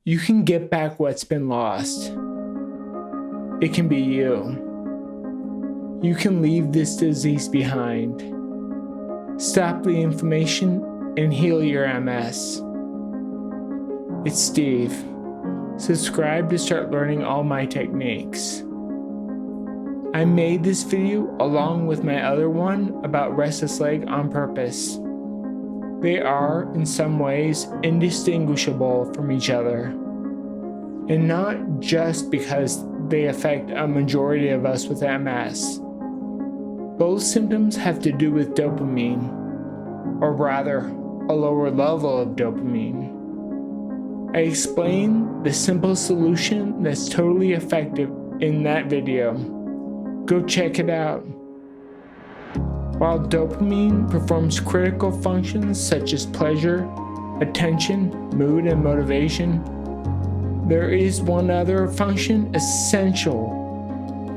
You can get back what's been lost. It can be you. You can leave this disease behind. Stop the inflammation and heal your MS. It's Steve. Subscribe to start learning all my techniques. I made this video along with my other one about restless leg on purpose. They are, in some ways, indistinguishable from each other. And not just because they affect a majority of us with MS. Both symptoms have to do with dopamine, or rather, a lower level of dopamine. I explain the simple solution that's totally effective in that video. Go check it out. While dopamine performs critical functions such as pleasure, attention, mood, and motivation, there is one other function essential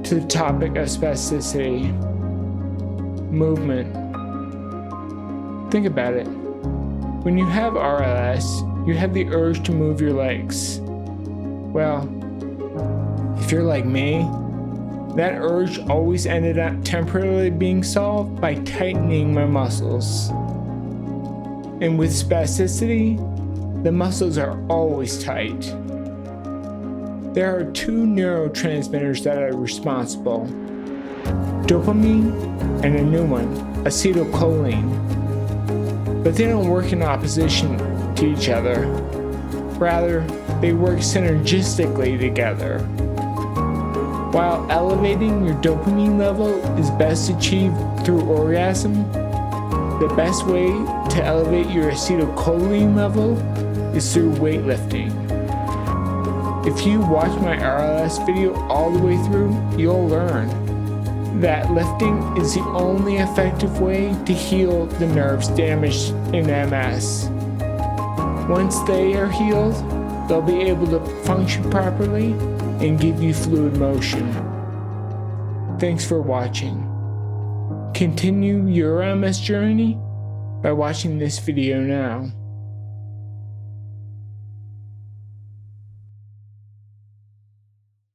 to the topic of spasticity: movement. Think about it. When you have RLS, you have the urge to move your legs. Well, if you're like me, that urge always ended up temporarily being solved by tightening my muscles. And with spasticity, the muscles are always tight. There are two neurotransmitters that are responsible: dopamine and a new one, acetylcholine. But they don't work in opposition to each other. Rather, they work synergistically together. While elevating your dopamine level is best achieved through orgasm, the best way to elevate your acetylcholine level is through weightlifting. If you watch my RLS video all the way through, you'll learn that lifting is the only effective way to heal the nerves damaged in MS. Once they are healed, they'll be able to function properly and give you fluid motion. Thanks for watching. Continue your MS journey by watching this video now.